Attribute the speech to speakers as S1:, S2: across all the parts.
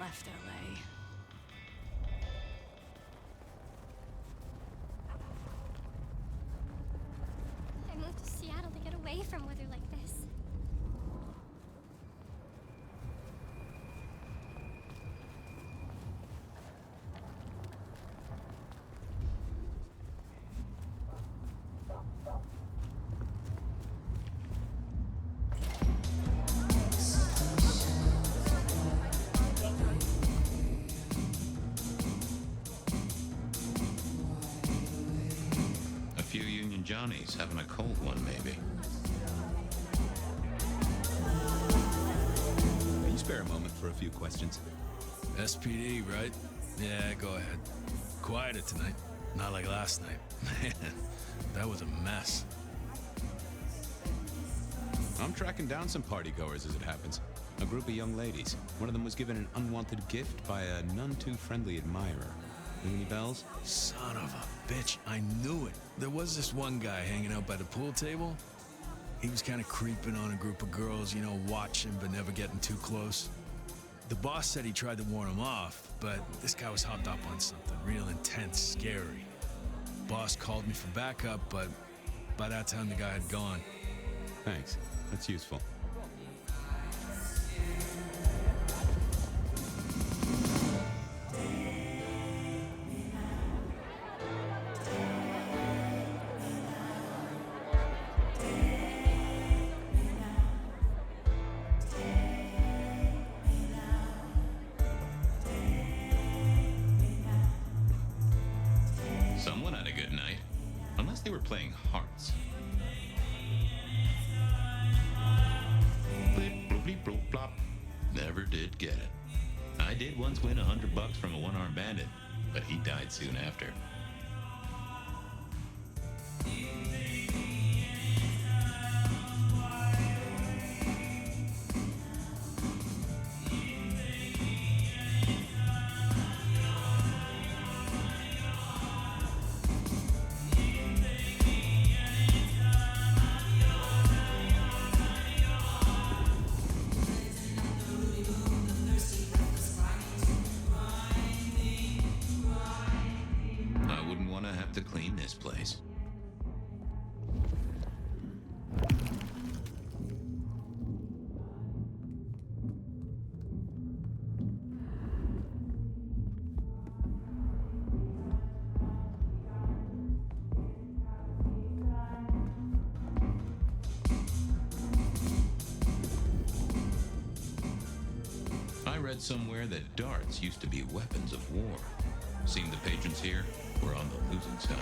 S1: left LA.
S2: I moved to Seattle to get away from weather like this.
S3: A few Union Johnnies having a cold one, maybe.
S4: Can you spare a moment for a few questions?
S5: SPD, right? Yeah, go ahead. Quieter tonight. Not like last night. Man, that was a mess.
S4: I'm tracking down some partygoers as it happens. A group of young ladies. One of them was given an unwanted gift by a none-too-friendly admirer. Ring any bells?
S5: Son of a bitch, I knew it. There was this one guy hanging out by the pool table. He was kind of creeping on a group of girls, watching but never getting too close. The boss said he tried to warn him off, but this guy was hopped up on something real intense, scary. Boss called me for backup, but by that time the guy had gone.
S4: Thanks. That's useful.
S3: Someone had a good night. Unless they were playing hearts. Blip, bloop, bleep, bloop, plop. Never did get it. I did once win $100 from a one-armed bandit, but he died soon after. I wouldn't want to have to clean this place. I read somewhere that darts used to be weapons of war. Seemed the patrons here were on the losing side.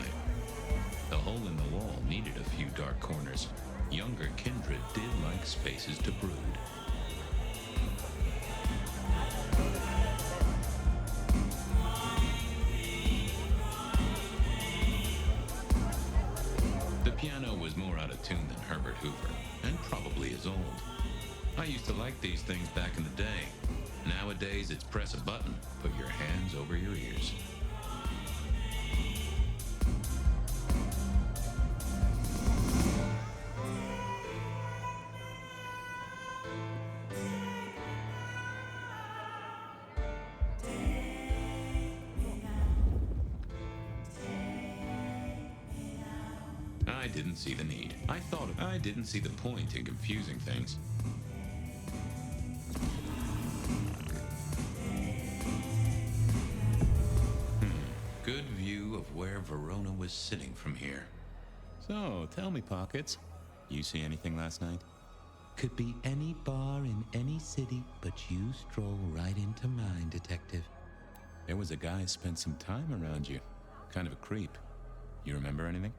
S3: The hole in the wall needed a few dark corners. Younger kindred did like spaces to brood. The piano was more out of tune than Herbert Hoover, and probably as old. I used to like these things back in the day. Nowadays, it's press a button, put your hands over your ears. I didn't see the need. I didn't see the point in confusing things. Good view of where Verona was sitting from here.
S4: So, tell me, Pockets. You see anything last night?
S6: Could be any bar in any city, but you stroll right into mine, Detective.
S4: There was a guy spent some time around you. Kind of a creep. You remember anything?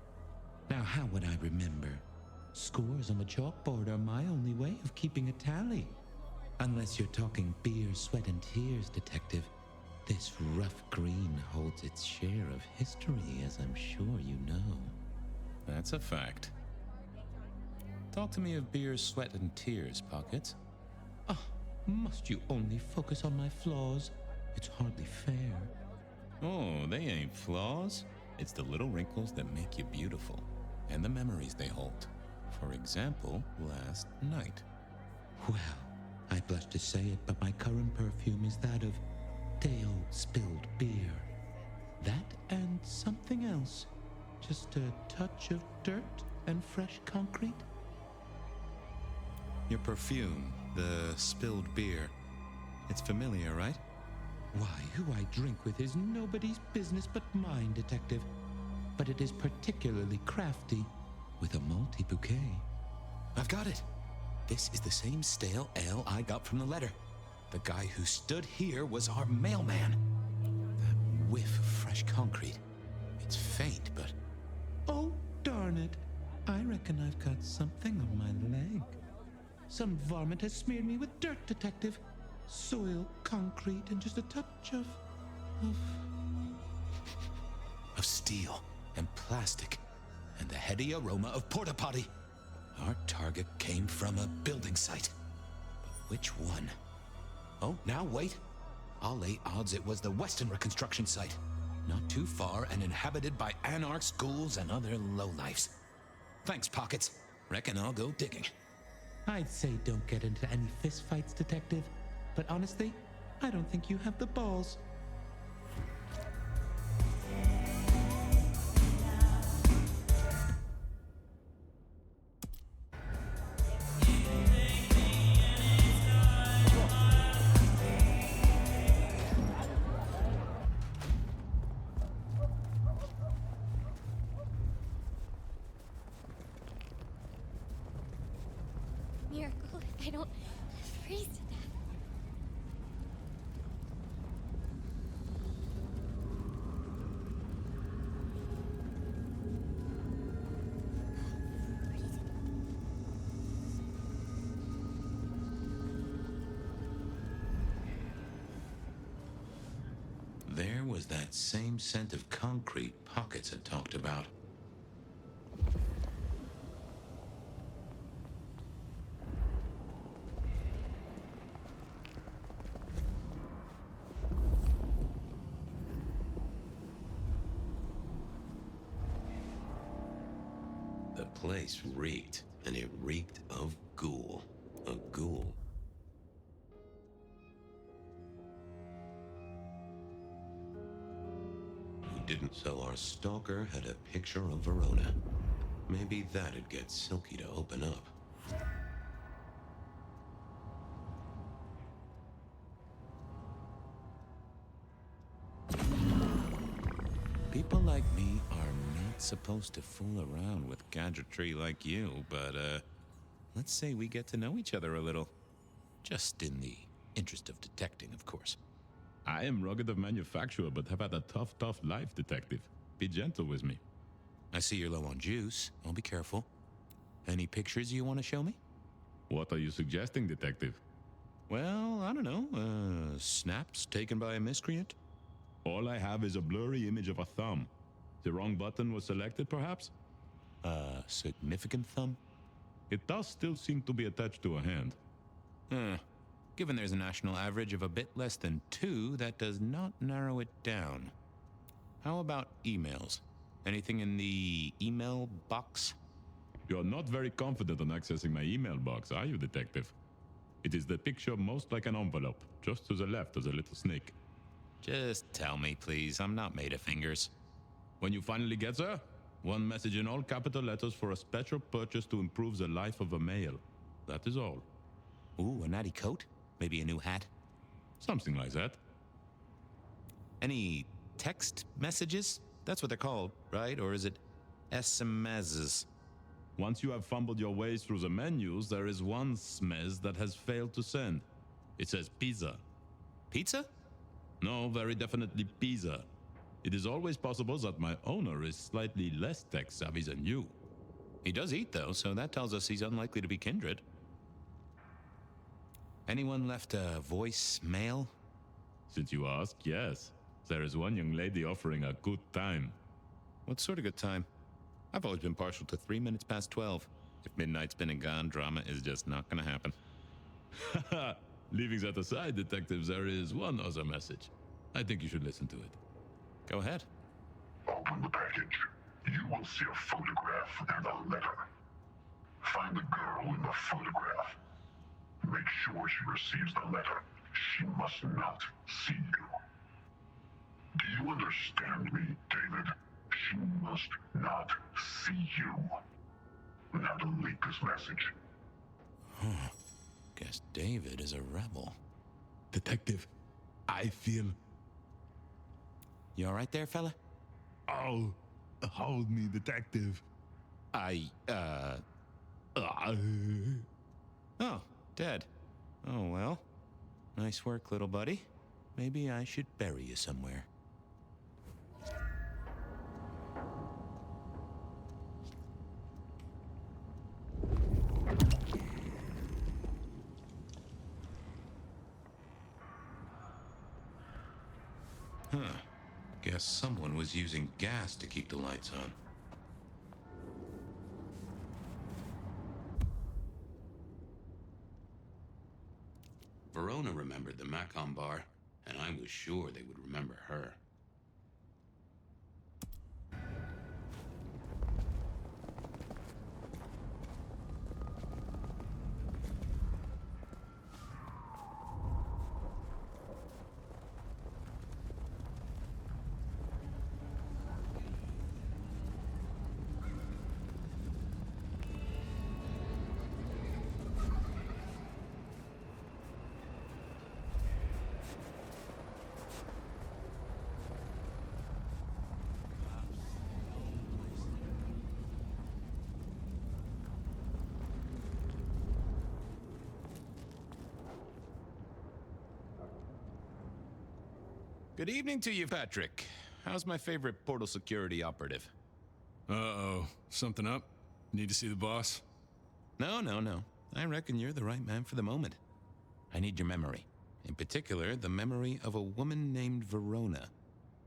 S6: Now, how would I remember? Scores on the chalkboard are my only way of keeping a tally. Unless you're talking beer, sweat, and tears, Detective. This rough green holds its share of history, as I'm sure you know.
S4: That's a fact. Talk to me of beer, sweat, and tears, Pockets.
S6: Ah, must you only focus on my flaws? It's hardly fair.
S4: Oh, they ain't flaws. It's the little wrinkles that make you beautiful, and the memories they hold. For example, last night.
S6: Well, I blush to say it, but my current perfume is that of stale spilled beer. That and something else. Just a touch of dirt and fresh concrete.
S4: Your perfume, the spilled beer. It's familiar, right?
S6: Why, who I drink with is nobody's business but mine, Detective. But it is particularly crafty, with a malty bouquet.
S4: I've got it. This is the same stale ale I got from the letter. The guy who stood here was our mailman. That whiff of fresh concrete. It's faint, but...
S6: Oh, darn it. I reckon I've got something on my leg. Some varmint has smeared me with dirt, Detective. Soil, concrete, and just a touch of
S4: steel and plastic and the heady aroma of porta potty. Our target came from a building site. But which one? Oh, now wait. I'll lay odds it was the Westenra construction site. Not too far and inhabited by anarchs, ghouls, and other lowlifes. Thanks, Pockets. Reckon I'll go digging.
S6: I'd say don't get into any fistfights, Detective. But honestly, I don't think you have the balls.
S2: Miracle if I don't freeze to death.
S3: There was that same scent of concrete Pockets had talked about. The place reeked, and it reeked of ghoul. A ghoul. Didn't, so our stalker had a picture of Verona. Maybe that'd get Silky to open up.
S4: People like me are not supposed to fool around with gadgetry like you, but, let's say we get to know each other a little. Just in the interest of detecting, of course.
S1: I am rugged of manufacture, but have had a tough life, Detective. Be gentle with me.
S4: I see you're low on juice. I'll be careful. Any pictures you want to show me?
S1: What are you suggesting, Detective?
S4: Well, I don't know. Snaps taken by a miscreant?
S1: All I have is a blurry image of a thumb. The wrong button was selected, perhaps?
S4: Significant thumb?
S1: It does still seem to be attached to a hand.
S4: Given there's a national average of a bit less than 2, that does not narrow it down. How about emails? Anything in the email box?
S1: You're not very confident on accessing my email box, are you, Detective? It is the picture most like an envelope. Just to the left is a little snake.
S4: Just tell me, please. I'm not made of fingers.
S1: When you finally get there, one message in all capital letters for a special purchase to improve the life of a male. That is all.
S4: Ooh, a natty coat? Maybe a new hat?
S1: Something like that.
S4: Any text messages? That's what they're called, right? Or is it SMSs?
S1: Once you have fumbled your way through the menus, there is one smez that has failed to send. It says pizza.
S4: Pizza?
S1: No, very definitely pizza. It is always possible that my owner is slightly less tech savvy than you.
S4: He does eat, though, so that tells us he's unlikely to be kindred. Anyone left a voicemail?
S1: Since you ask, yes. There is one young lady offering a good time.
S4: What sort of good time? I've always been partial to 3 minutes past 12. If midnight's been and gone, drama is just not gonna happen.
S1: Haha, leaving that aside, detectives, there is one other message. I think you should listen to it.
S4: Go ahead.
S7: Open the package. You will see a photograph and a letter. Find the girl in the photograph. Make sure she receives the letter. She must not see you. Do you understand me, David? She must not see you. Now delete this message.
S4: Guess David is a rebel.
S5: Detective, I feel...
S4: You all right there, fella?
S5: Oh, hold me, detective.
S4: Oh, dead. Oh, well. Nice work, little buddy. Maybe I should bury you somewhere.
S3: Huh. Guess someone was using gas to keep the lights on. Verona remembered the Macon bar, and I was sure they would remember her. Good evening to you, Patrick. How's my favorite portal security operative?
S5: Uh-oh. Something up? Need to see the boss?
S3: No. I reckon you're the right man for the moment. I need your memory. In particular, the memory of a woman named Verona.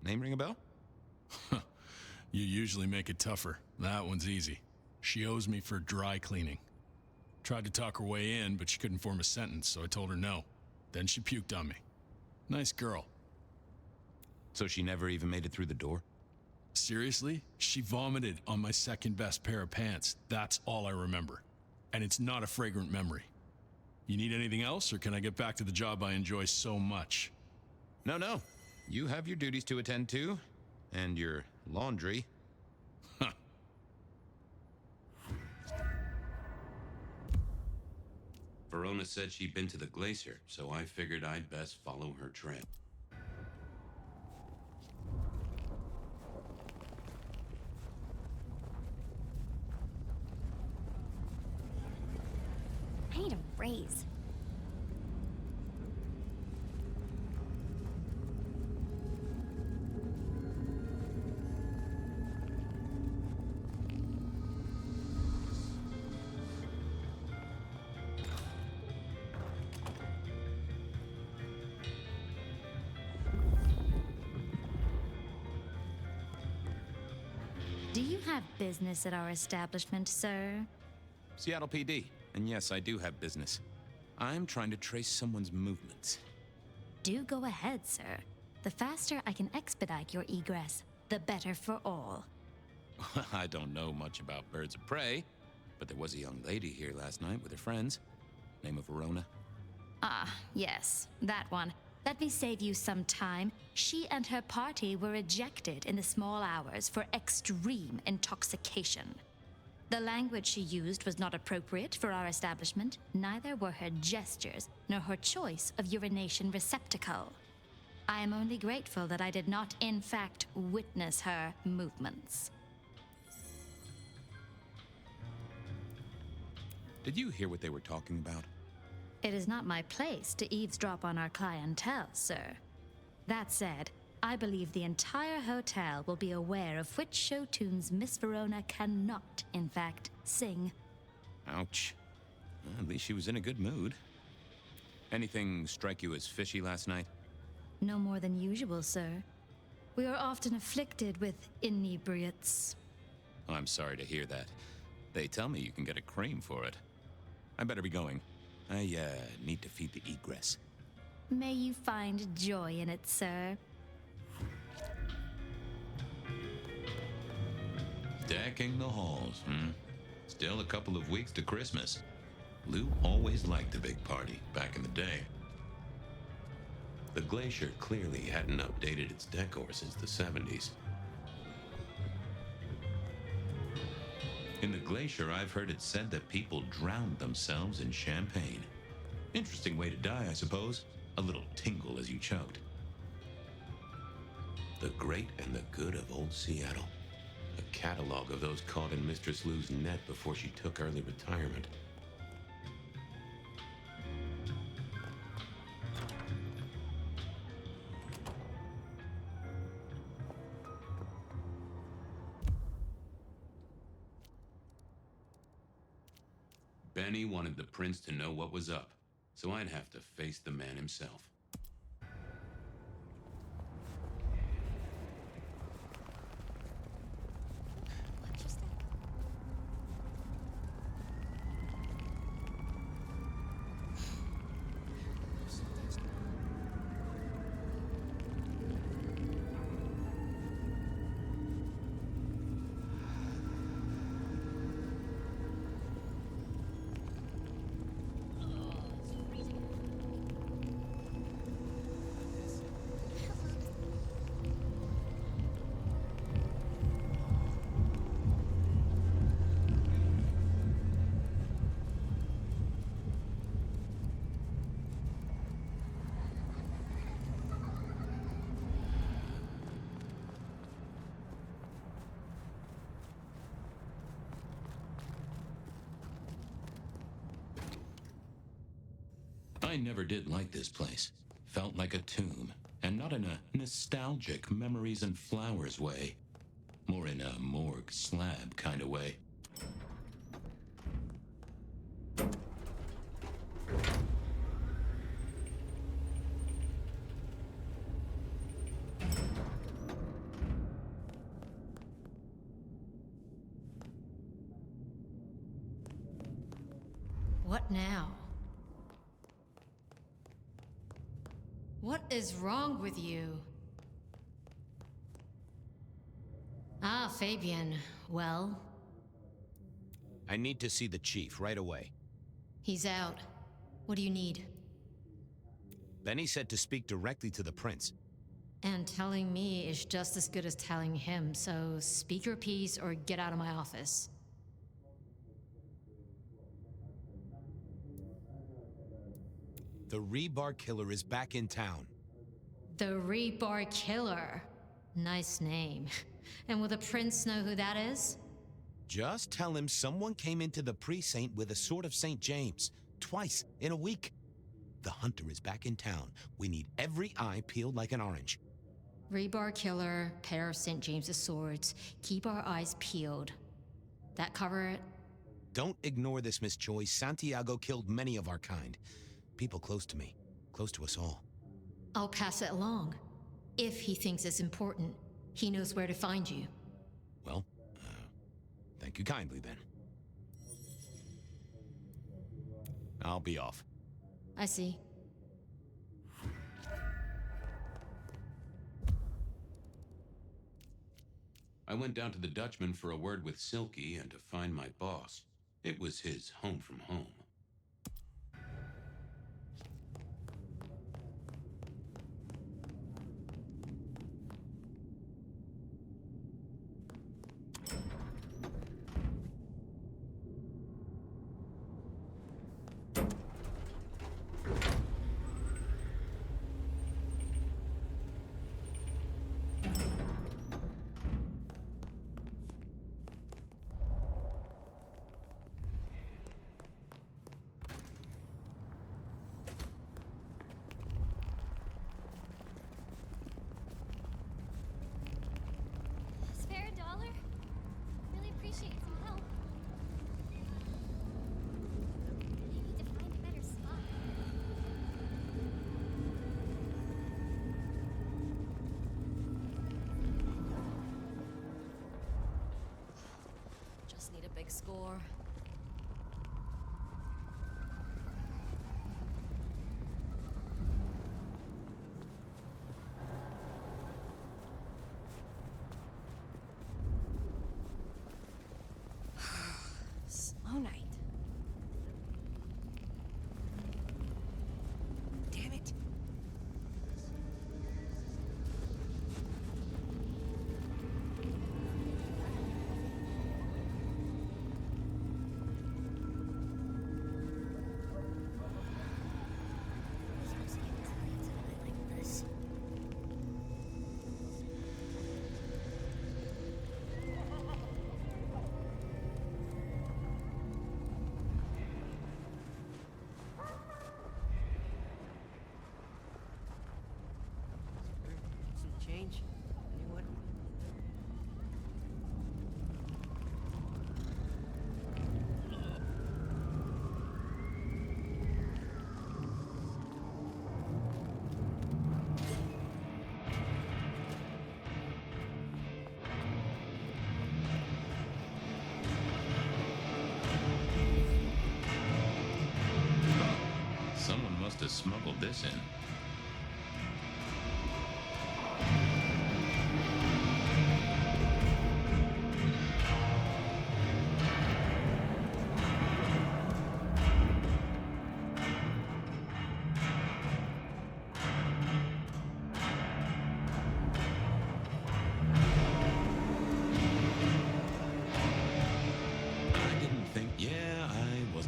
S3: Name ring a bell?
S5: You usually make it tougher. That one's easy. She owes me for dry cleaning. Tried to talk her way in, but she couldn't form a sentence, so I told her no. Then she puked on me. Nice girl.
S3: So she never even made it through the door?
S5: Seriously? She vomited on my second best pair of pants. That's all I remember. And it's not a fragrant memory. You need anything else, or can I get back to the job I enjoy so much?
S3: No. You have your duties to attend to, and your laundry.
S5: Huh.
S3: Verona said she'd been to the glacier, so I figured I'd best follow her trail.
S2: I need a raise.
S8: Do you have business at our establishment, sir?
S3: Seattle PD, and yes, I do have business. I'm trying to trace someone's movements.
S8: Do go ahead, sir. The faster I can expedite your egress, the better for all.
S3: I don't know much about birds of prey, but there was a young lady here last night with her friends. Name of Verona.
S8: Ah, yes, that one. Let me save you some time. She and her party were ejected in the small hours for extreme intoxication. The language she used was not appropriate for our establishment, neither were her gestures, nor her choice of urination receptacle. I am only grateful that I did not, in fact, witness her movements.
S3: Did you hear what they were talking about?
S8: It is not my place to eavesdrop on our clientele, sir. That said, I believe the entire hotel will be aware of which show tunes Miss Verona cannot, in fact, sing.
S3: Ouch. Well, at least she was in a good mood. Anything strike you as fishy last night?
S8: No more than usual, sir. We are often afflicted with inebriates.
S3: Oh, I'm sorry to hear that. They tell me you can get a cream for it. I better be going. I need to feed the egress.
S8: May you find joy in it, sir.
S3: Decking the halls, Still a couple of weeks to Christmas. Lou always liked a big party back in the day. The glacier clearly hadn't updated its decor since the 70s. In the glacier, I've heard it said that people drowned themselves in champagne. Interesting way to die, I suppose. A little tingle as you choked. The great and the good of old Seattle. A catalog of those caught in Mistress Lou's net before she took early retirement. Benny wanted the prince to know what was up, so I'd have to face the man himself.
S2: What'd you say?
S3: I never did like this place. Felt like a tomb, and not in a nostalgic memories and flowers way. More in a morgue slab kind of way.
S9: What now? What is wrong with you? Ah, Fabian. Well,
S10: I need to see the chief right away.
S9: he's out. What do you need?
S10: Benny said to speak directly to the prince.
S9: And telling me is just as good as telling him, so speak your piece or get out of my office.
S10: The Rebar Killer is back in town.
S9: The Rebar Killer. Nice name. And will the prince know who that is?
S10: Just tell him someone came into the precinct with a sword of St. James. Twice in a week. The hunter is back in town. We need every eye peeled like an orange.
S9: Rebar Killer, pair of St. James's swords. Keep our eyes peeled. That cover it?
S10: Don't ignore this, Miss Choi. Santiago killed many of our kind. People close to me. Close to us all.
S9: I'll pass it along. If he thinks it's important, he knows where to find you.
S10: Well, thank you kindly then. I'll be off.
S9: I see.
S3: I went down to the Dutchman for a word with Silky and to find my boss. It was his home from home.
S2: Spare a dollar? Really appreciate some help. I need to find a better spot.
S9: Just need a big score.
S11: Slow night. Damn it.
S3: must have smuggled this in.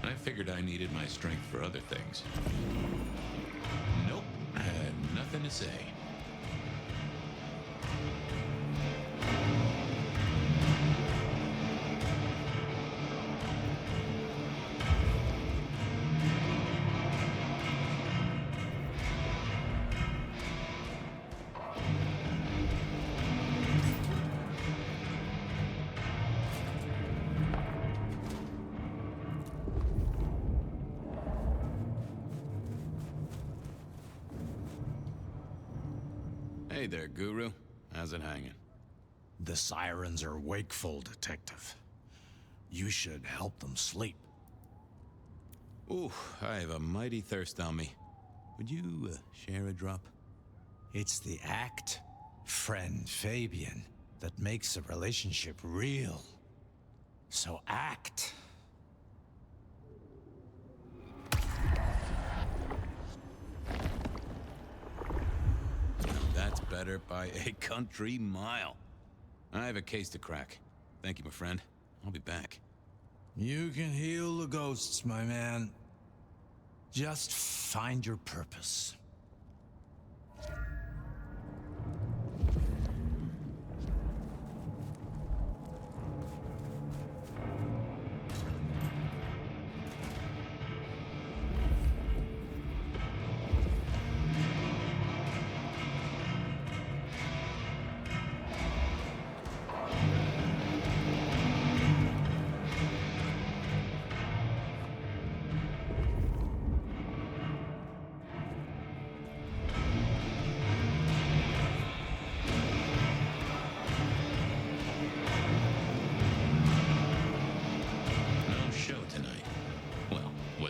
S3: I figured I needed my strength for other things. Nope, I had nothing to say.
S12: Hey there, Guru. How's it hanging?
S5: The sirens are wakeful, Detective. You should help them sleep.
S12: Ooh, I have a mighty thirst on me. Would you share a drop?
S5: It's the act, friend Fabian, that makes a relationship real. So act.
S12: That's better by a country mile. I have a case to crack. Thank you, my friend. I'll be back.
S5: You can heal the ghosts, my man. Just find your purpose.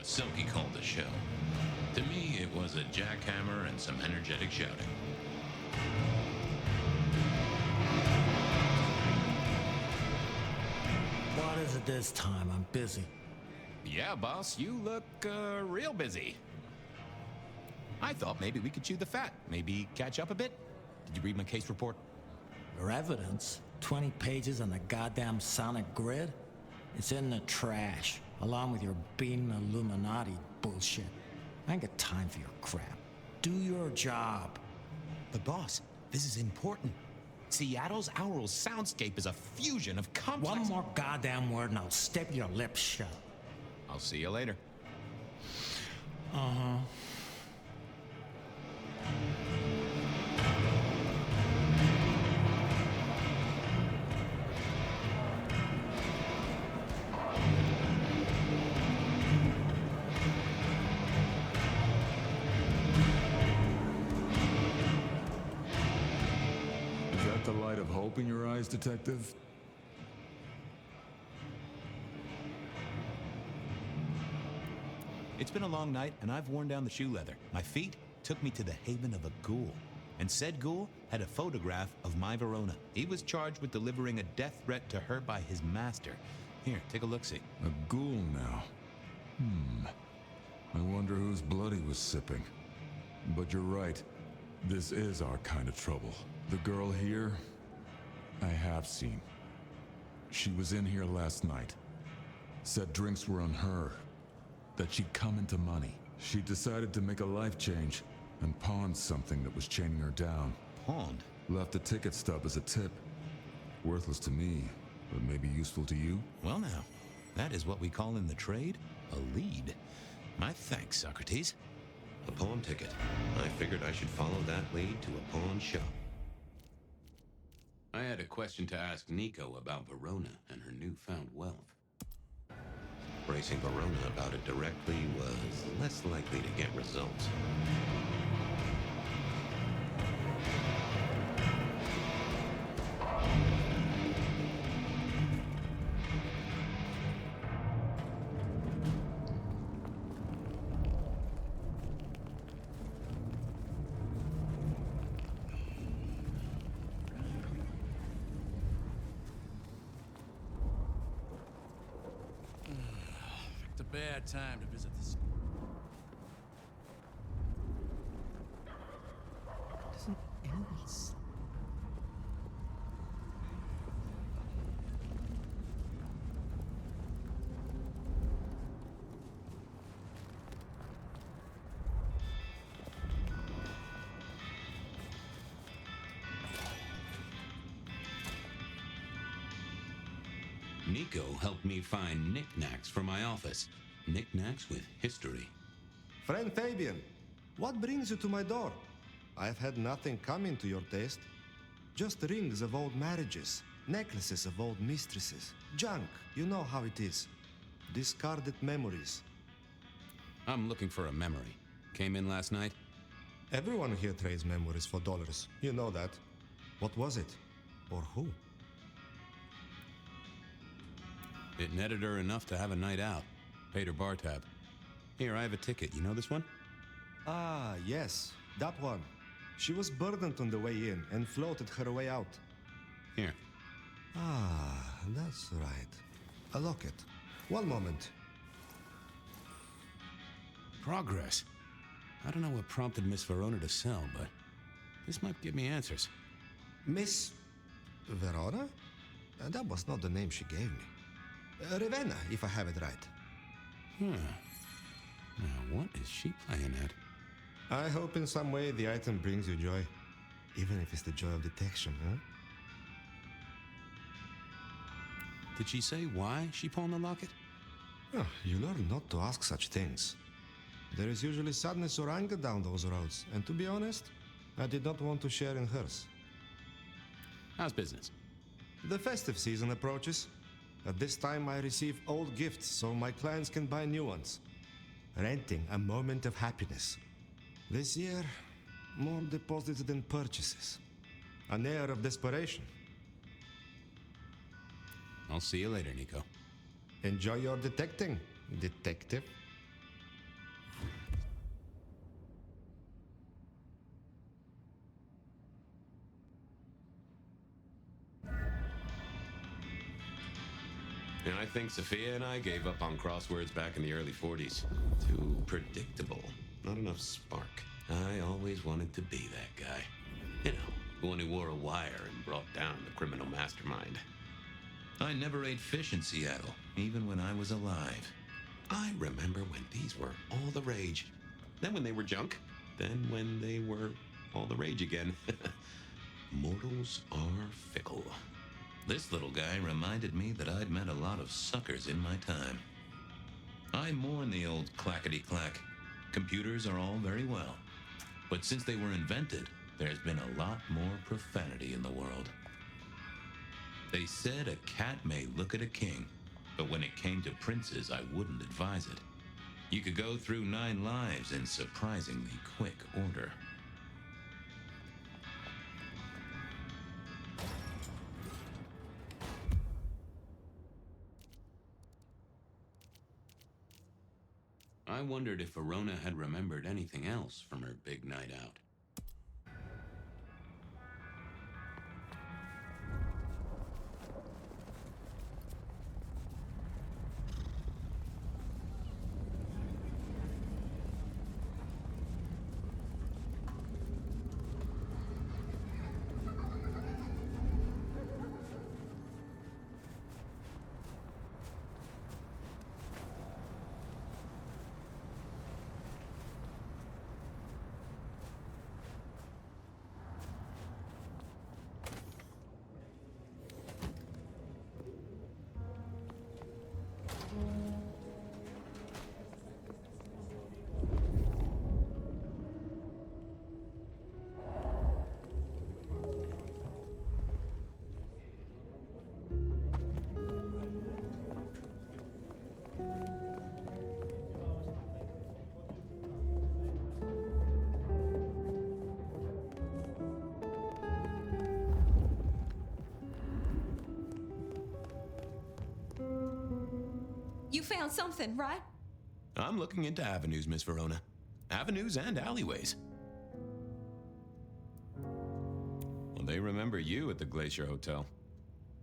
S3: Silky called the show. To me, it was a jackhammer and some energetic shouting.
S13: What is it this time? I'm busy.
S10: Yeah, boss, you look, real busy. I thought maybe we could chew the fat. Maybe catch up a bit. Did you read my case report?
S13: Your evidence? 20 pages on the goddamn sonic grid? It's in the trash, along with your bean Illuminati bullshit. I ain't got time for your crap. Do your job.
S10: But boss, this is important. Seattle's aural soundscape is a fusion of complex...
S13: One more goddamn word and I'll step your lips shut.
S10: I'll see you later.
S13: Uh-huh.
S14: The light of hope in your eyes, Detective?
S10: It's been a long night, and I've worn down the shoe leather. My feet took me to the haven of a ghoul. And said ghoul had a photograph of my Verona. He was charged with delivering a death threat to her by his master. Here, take a look-see.
S14: A ghoul now. I wonder whose blood he was sipping. But you're right. This is our kind of trouble. The girl here, I have seen. She was in here last night. Said drinks were on her. That she'd come into money. She decided to make a life change and pawned something that was chaining her down.
S10: Pawned?
S14: Left a ticket stub as a tip. Worthless to me, but maybe useful to you?
S10: Well now, that is what we call in the trade a lead. My thanks, Socrates.
S3: A pawn ticket. I figured I should follow that lead to a pawn shop. I had a question to ask Nico about Verona and her newfound wealth. Bracing Verona about it directly was less likely to get results.
S5: just a bad time to visit this.
S15: Doesn't anyone s-
S3: Nico helped me find knickknacks for my office. Knickknacks with history.
S16: Friend Fabian, what brings you to my door? I've had nothing coming to your taste. Just rings of old marriages, necklaces of old mistresses, junk, you know how it is. Discarded memories.
S12: I'm looking for a memory. Came in last night?
S16: Everyone here trades memories for dollars. You know that. What was it? Or who?
S12: It netted her enough to have a night out. Paid her bar tab. Here, I have a ticket. You know this one?
S16: Ah, yes, that one. She was burdened on the way in and floated her way out.
S12: Here.
S16: Ah, that's right. A locket. One moment.
S12: Progress. I don't know what prompted Miss Verona to sell, but this might give me answers.
S16: Miss Verona? That was not the name she gave me. Ravenna, if I have it right.
S12: Now, what is she playing at?
S16: I hope in some way the item brings you joy. Even if it's the joy of detection, huh?
S12: Did she say why she pawned the locket?
S16: Oh, you learn not to ask such things. There is usually sadness or anger down those roads, and to be honest, I did not want to share in hers.
S12: How's business?
S16: The festive season approaches. At this time, I receive old gifts so my clients can buy new ones. Renting a moment of happiness. This year, more deposits than purchases. An air of desperation.
S12: I'll see you later, Nico.
S16: Enjoy your detecting, detective.
S3: And I think Sophia and I gave up on crosswords back in the early 40s. Too predictable. Not enough spark. I always wanted to be that guy. You know, the one who wore a wire and brought down the criminal mastermind. I never ate fish in Seattle, even when I was alive. I remember when these were all the rage. Then when they were junk. Then when they were all the rage again. Mortals are fickle. This little guy reminded me that I'd met a lot of suckers in my time. I mourn the old clackety-clack. Computers are all very well. But since they were invented, there's been a lot more profanity in the world. They said a cat may look at a king, but when it came to princes, I wouldn't advise it. You could go through 9 lives in surprisingly quick order. I wondered if Verona had remembered anything else from her big night out.
S11: You found something, right?
S12: I'm looking into avenues, Miss Verona. Avenues and alleyways. Well, they remember you at the Glacier Hotel.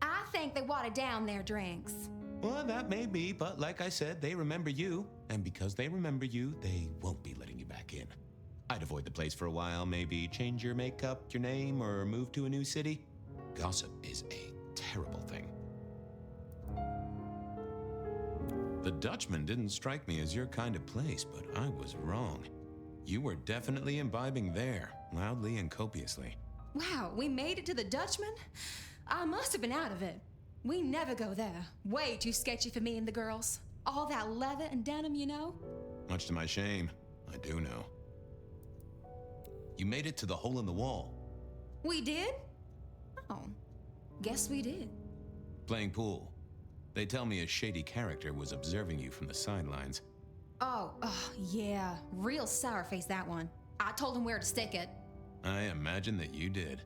S11: I think they watered down their drinks.
S10: Well, that may be, but like I said, they remember you. And because they remember you, they won't be letting you back in. I'd avoid the place for a while, maybe change your makeup, your name, or move to a new city. Gossip is a terrible thing. The Dutchman didn't strike me as your kind of place, but I was wrong. You were definitely imbibing there, loudly and copiously.
S11: Wow, we made it to the Dutchman? I must have been out of it. We never go there. Way too sketchy for me and the girls. All that leather and denim, you know?
S10: Much to my shame, I do know. You made it to the hole in the wall.
S11: We did? Oh, guess we did.
S10: Playing pool. They tell me a shady character was observing you from the sidelines.
S11: Oh, yeah. Real sour face, that one. I told him where to stick it.
S10: I imagine that you did.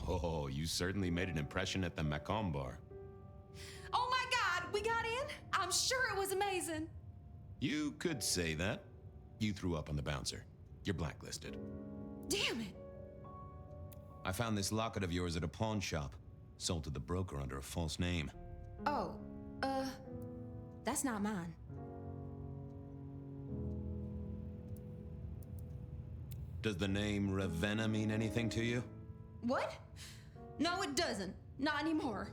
S10: Oh, you certainly made an impression at the Macomb bar.
S11: Oh my God, we got in? I'm sure it was amazing.
S10: You could say that. You threw up on the bouncer. You're blacklisted.
S11: Damn it.
S10: I found this locket of yours at a pawn shop. Sold to the broker under a false name.
S11: Oh, that's not mine.
S10: Does the name Ravenna mean anything to you?
S11: What? No, it doesn't. Not anymore.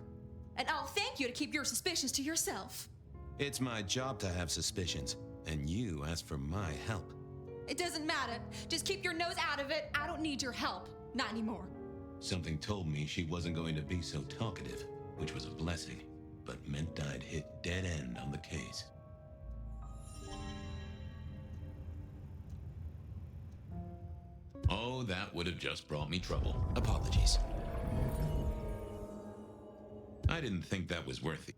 S11: And I'll thank you to keep your suspicions to yourself.
S10: It's my job to have suspicions, and you asked for my help.
S11: It doesn't matter. Just keep your nose out of it. I don't need your help. Not anymore.
S3: Something told me she wasn't going to be so talkative, which was a blessing, but meant I'd hit dead end on the case. Oh, that would have just brought me trouble.
S10: Apologies.
S3: I didn't think that was worth it.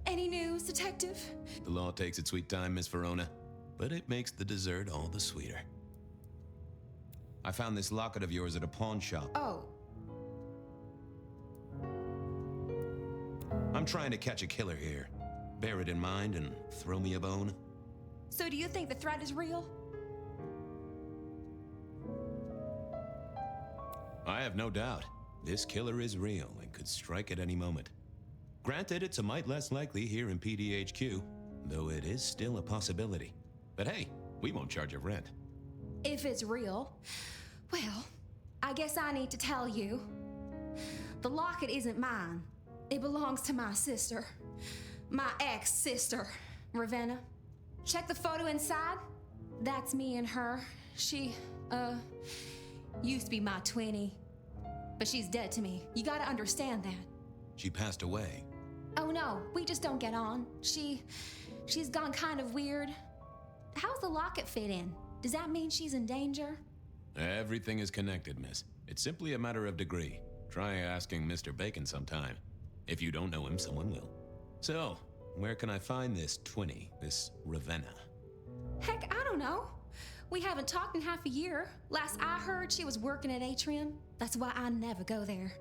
S11: Any news, Detective?
S10: The law takes its sweet time, Miss Verona, but it makes the dessert all the sweeter. I found this locket of yours at a pawn shop.
S11: Oh.
S10: I'm trying to catch a killer here. Bear it in mind and throw me a bone.
S11: So do you think the threat is real?
S10: I have no doubt. This killer is real and could strike at any moment. Granted, it's a mite less likely here in PDHQ, though it is still a possibility. But hey, we won't charge you rent.
S11: If it's real, well, I guess I need to tell you. The locket isn't mine. It belongs to my sister. My ex-sister, Ravenna. Check the photo inside. That's me and her. She, used to be my twinnie. But she's dead to me. You gotta understand that.
S10: She passed away.
S11: Oh no, we just don't get on. She's gone kind of weird. How's the locket fit in? Does that mean she's in danger?
S10: Everything is connected, miss. It's simply a matter of degree. Try asking Mr. Bacon sometime. If you don't know him, someone will. So, where can I find this twinnie, this Ravenna?
S11: Heck, I don't know. We haven't talked in half a year. Last I heard, she was working at Atrium. That's why I never go there.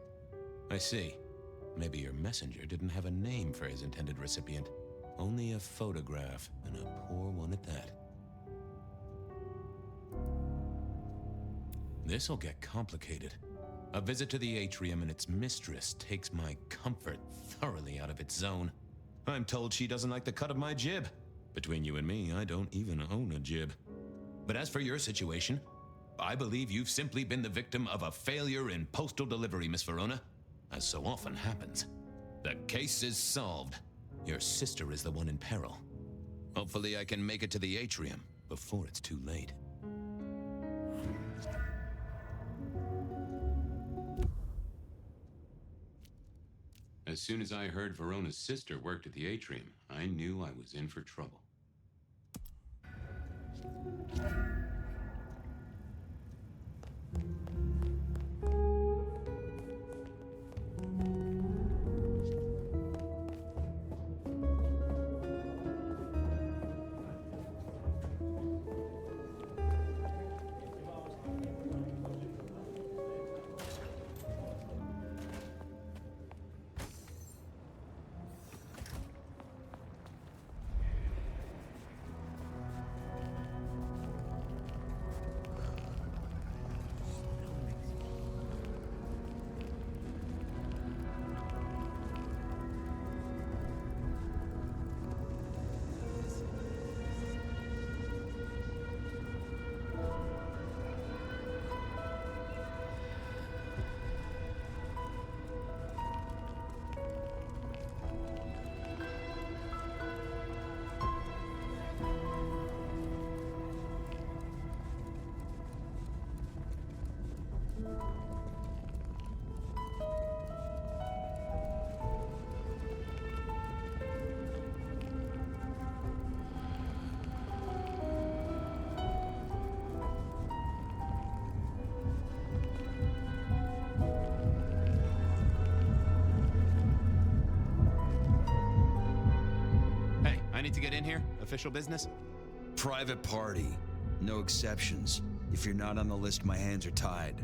S10: I see. Maybe your messenger didn't have a name for his intended recipient. Only a photograph, and a poor one at that. This'll get complicated. A visit to the Atrium and its mistress takes my comfort thoroughly out of its zone. I'm told she doesn't like the cut of my jib. Between you and me, I don't even own a jib. But as for your situation, I believe you've simply been the victim of a failure in postal delivery, Miss Verona. As so often happens. The case is solved. Your sister is the one in peril. Hopefully I can make it to the Atrium before it's too late.
S3: As soon as I heard Verona's sister worked at the Atrium, I knew I was in for trouble.
S12: Plenty to get in here? Official business?
S17: Private party. No exceptions. If you're not on the list, my hands are tied.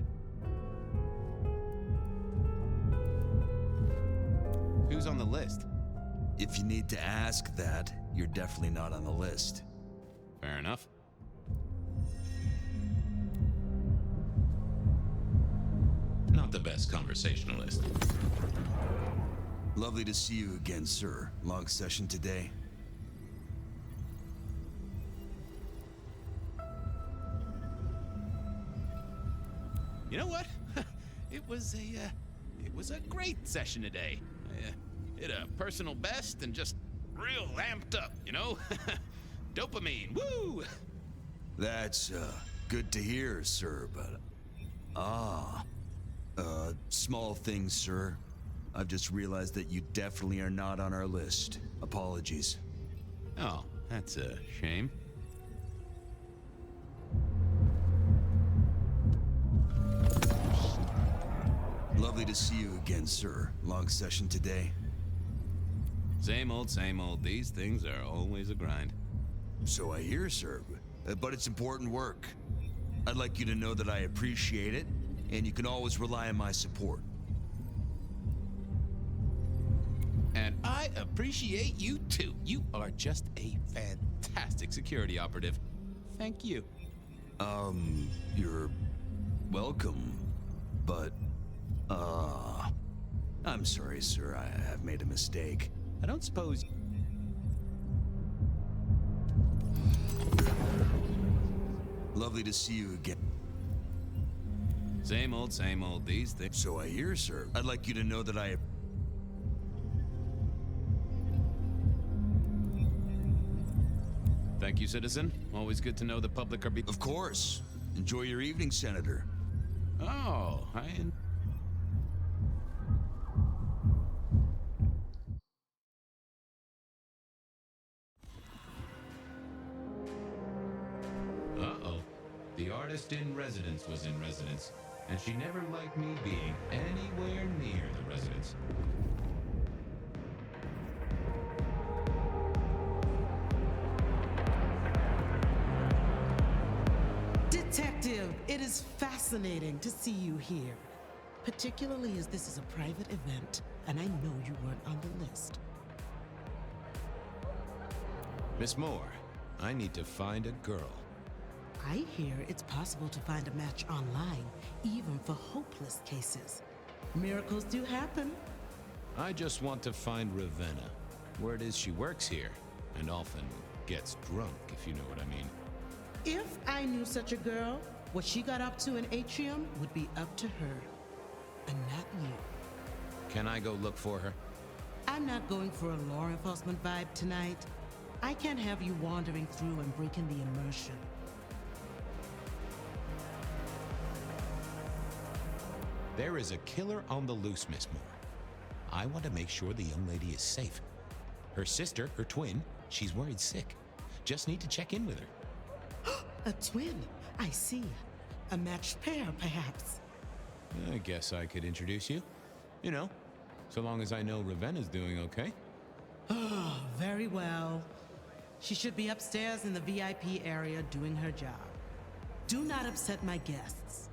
S12: Who's on the list?
S17: If you need to ask that, you're definitely not on the list.
S12: Fair enough.
S3: Not the best conversationalist.
S17: Lovely to see you again, sir. Long session today.
S12: You know what? It was a great session today. I hit a personal best and just real amped up, you know? Dopamine, woo!
S17: That's, good to hear, sir, but... small things, sir. I've just realized that you definitely are not on our list. Apologies.
S12: Oh, that's a shame.
S17: Lovely to see you again, sir. Long session today.
S12: Same old, same old. These things are always a grind.
S17: So I hear, sir. But it's important work. I'd like you to know that I appreciate it, and you can always rely on my support.
S12: And I appreciate you too. You are just a fantastic security operative. Thank you.
S17: You're welcome, but, I'm sorry, sir. I have made a mistake.
S12: I don't suppose...
S17: Lovely to see you again.
S12: Same old, these things.
S17: So I hear, sir. I'd like you to know that I...
S12: Thank you, citizen. Always good to know the public are
S17: Of course. Enjoy your evening, Senator.
S12: Oh,
S3: Uh-oh. The artist in residence was in residence, and she never liked me being anywhere near the residence.
S15: Detective, it is fascinating to see you here, particularly as this is a private event, and I know you weren't on the list.
S12: Miss Moore, I need to find a girl.
S15: I hear it's possible to find a match online, even for hopeless cases. Miracles do happen.
S12: I just want to find Ravenna. Word is she works here, and often gets drunk, if you know what I mean.
S15: If I knew such a girl, what she got up to in Atrium would be up to her, and not you.
S12: Can I go look for her?
S15: I'm not going for a law enforcement vibe tonight. I can't have you wandering through and breaking the immersion.
S10: There is a killer on the loose, Miss Moore. I want to make sure the young lady is safe. Her sister, her twin, she's worried sick. Just need to check in with her.
S15: A twin, I see. A matched pair, perhaps.
S12: I guess I could introduce you. You know, so long as I know Ravenna's doing okay.
S15: Oh, very well. She should be upstairs in the VIP area doing her job. Do not upset my guests.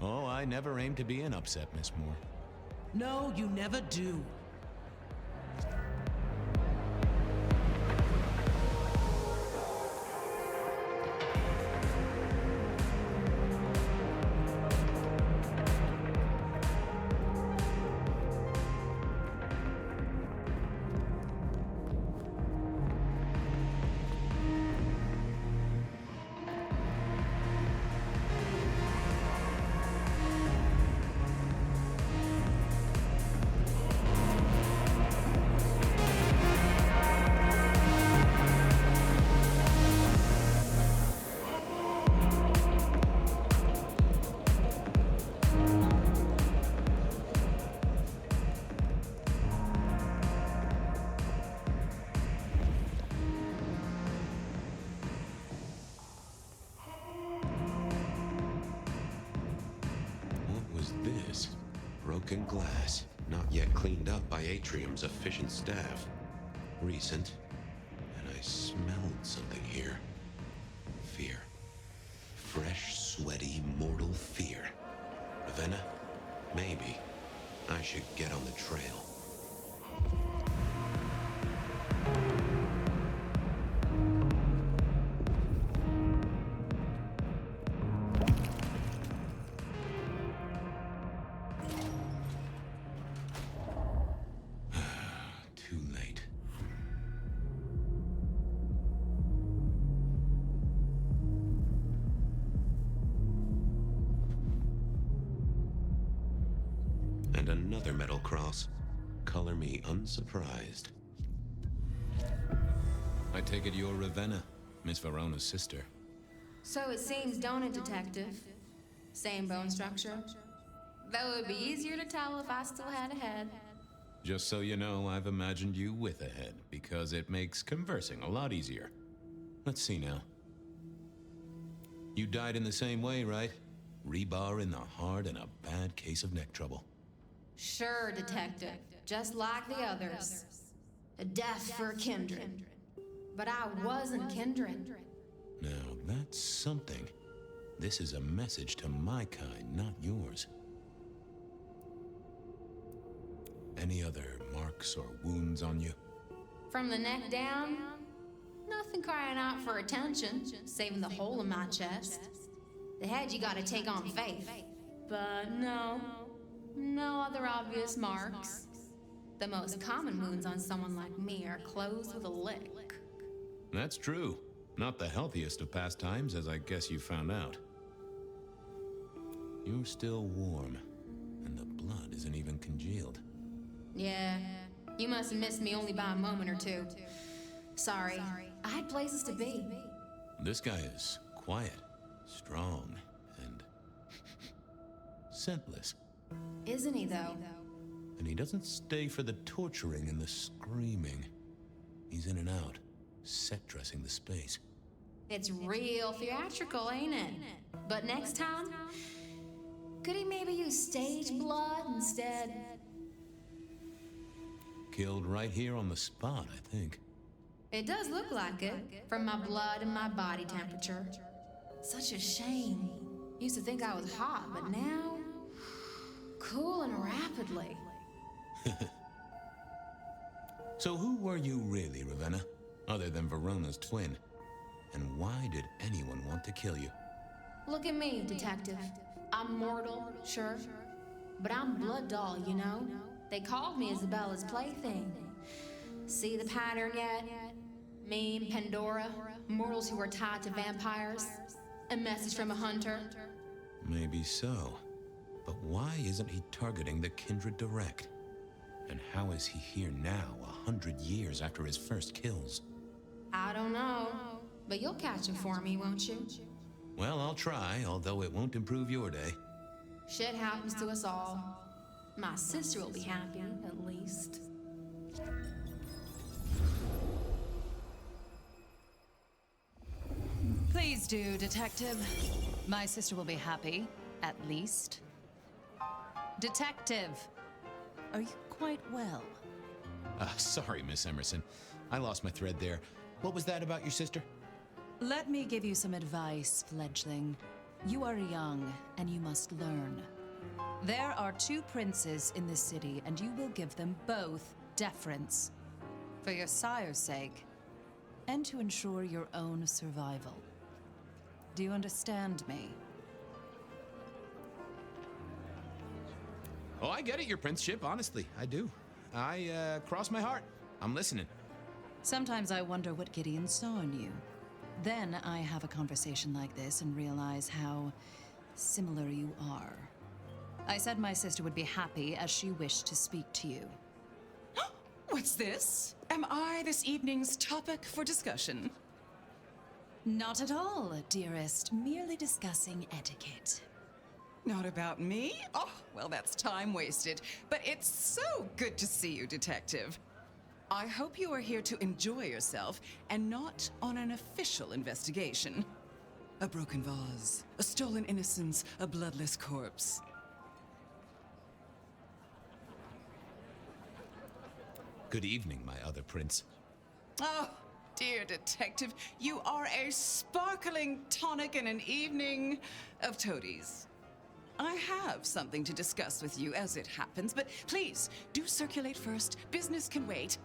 S12: Oh, I never aim to be an upset, Miss Moore.
S15: No, you never do.
S3: Broken glass, not yet cleaned up by Atrium's efficient staff. Recent, and I smelled something here. Fear. Fresh, sweaty, mortal fear. Ravenna, maybe I should get on the trail. Too late. And another metal cross. Color me unsurprised. I take it you're Ravenna, Miss Verona's sister.
S11: So it seems, don't it, Detective? Same bone structure? Though it would be easier to tell if I still had a head.
S3: Just so you know, I've imagined you with a head, because it makes conversing a lot easier. Let's see now. You died in the same way, right? Rebar in the heart and a bad case of neck trouble.
S11: Sure, Detective. Just like the others. A death for a kindred. But I wasn't kindred.
S3: Now, that's something. This is a message to my kind, not yours. Any other marks or wounds on you?
S11: From the neck down, nothing crying out for attention, saving the hole in my chest. The head you gotta take on faith. But no other obvious marks. The most common wounds on someone like me are closed with a lick.
S3: That's true. Not the healthiest of pastimes, as I guess you found out. You're still warm, and the blood isn't even congealed.
S11: Yeah, you must have missed me only by a moment or two. Sorry, I had places to be.
S3: This guy is quiet, strong, and scentless.
S11: Isn't he, though?
S3: And he doesn't stay for the torturing and the screaming. He's in and out, set dressing the space.
S11: It's real theatrical, ain't it? But next time, could he maybe use stage blood instead?
S3: Killed right here on the spot, I think.
S11: It does look like it, from my blood and my body temperature. Such a shame. Used to think I was hot, but now, cooling rapidly.
S3: So who were you really, Ravenna? Other than Verona's twin? And why did anyone want to kill you?
S11: Look at me, Detective. I'm mortal, sure. But I'm blood doll, you know? They called me Isabella's plaything. See the pattern yet? Me and Pandora, mortals who are tied to vampires. A message from a hunter.
S3: Maybe so. But why isn't he targeting the kindred direct? And how is he here now, 100 years after his first kills?
S11: I don't know. But you'll catch him for me, won't you?
S3: Well, I'll try, although it won't improve your day.
S11: Shit happens to us all. My sister will be happy, at least.
S18: Please do, Detective. My sister will be happy, at least. Detective, are you quite well?
S10: Sorry, Miss Emerson. I lost my thread there. What was that about your sister?
S18: Let me give you some advice, fledgling. You are young, and you must learn. There are 2 princes in this city, and you will give them both deference. For your sire's sake, and to ensure your own survival. Do you understand me?
S10: Oh, I get it, your princeship, honestly. I do. I cross my heart. I'm listening.
S18: Sometimes I wonder what Gideon saw in you. Then I have a conversation like this and realize how similar you are. I said my sister would be happy as she wished to speak to you.
S19: What's this? Am I this evening's topic for discussion?
S18: Not at all, dearest. Merely discussing etiquette.
S19: Not about me? Oh, well, that's time wasted. But it's so good to see you, Detective. I hope you are here to enjoy yourself and not on an official investigation. A broken vase, a stolen innocence, a bloodless corpse.
S10: Good evening, my other prince.
S19: Oh, dear detective, you are a sparkling tonic in an evening of toadies. I have something to discuss with you as it happens, but please do circulate first. Business can wait.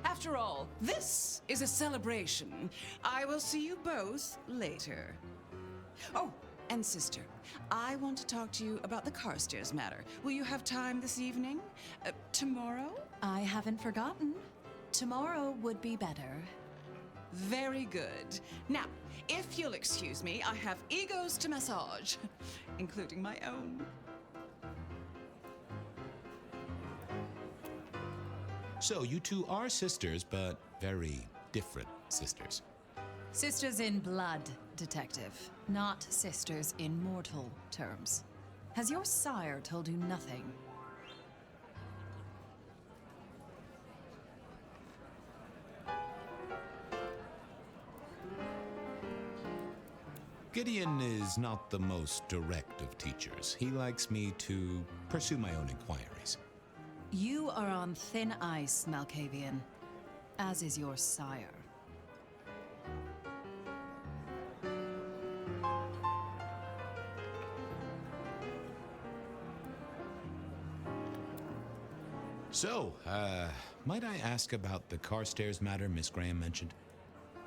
S19: After all, this is a celebration. I will see you both later. Oh, and sister, I want to talk to you about the Carstairs matter. Will you have time this evening? Tomorrow?
S18: I haven't forgotten. Tomorrow would be better.
S19: Very good. Now, if you'll excuse me, I have egos to massage, including my own.
S10: So, you two are sisters, but very different sisters.
S18: Sisters in blood, detective, not sisters in mortal terms. Has your sire told you nothing?
S10: Gideon is not the most direct of teachers. He likes me to pursue my own inquiries.
S18: You are on thin ice, Malkavian, as is your sire.
S10: So, might I ask about the Carstairs matter Miss Graham mentioned?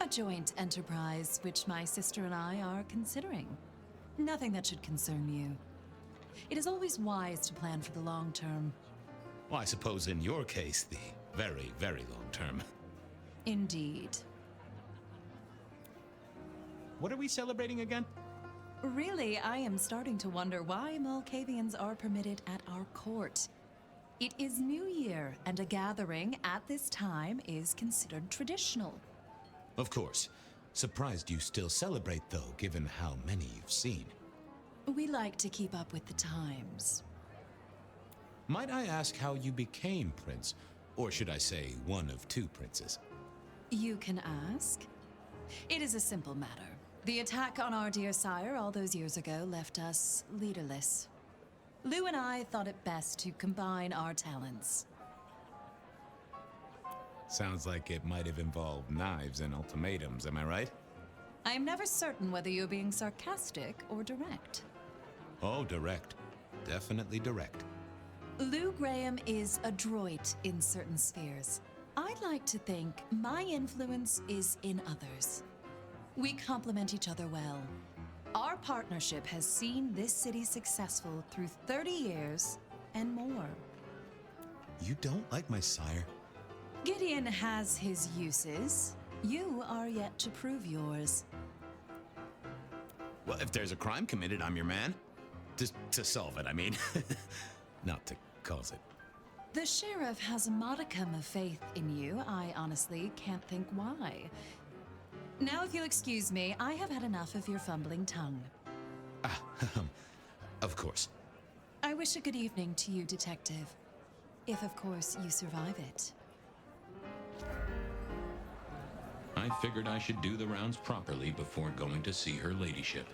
S18: A joint enterprise which my sister and I are considering. Nothing that should concern you. It is always wise to plan for the long term.
S10: Well, I suppose in your case, the very, very long term.
S18: Indeed.
S10: What are we celebrating again?
S18: Really, I am starting to wonder why Malkavians are permitted at our court. It is New Year, and a gathering at this time is considered traditional.
S10: Of course. Surprised you still celebrate, though, given how many you've seen.
S18: We like to keep up with the times.
S10: Might I ask how you became prince? Or should I say, one of two princes?
S18: You can ask. It is a simple matter. The attack on our dear sire all those years ago left us leaderless. Lou and I thought it best to combine our talents.
S10: Sounds like it might have involved knives and ultimatums, am I right?
S18: I am never certain whether you're being sarcastic or direct.
S10: Oh, direct. Definitely direct.
S18: Lou Graham is adroit in certain spheres. I'd like to think my influence is in others. We complement each other well. Our partnership has seen this city successful through 30 years and more.
S10: You don't like my sire?
S18: Gideon has his uses. You are yet to prove yours.
S10: Well, if there's a crime committed, I'm your man. To solve it, I mean. Not to cause it.
S18: The sheriff has a modicum of faith in you. I honestly can't think why. Now, if you'll excuse me, I have had enough of your fumbling tongue.
S10: Of course.
S18: I wish a good evening to you, Detective. If, of course, you survive it.
S3: I figured I should do the rounds properly before going to see her ladyship.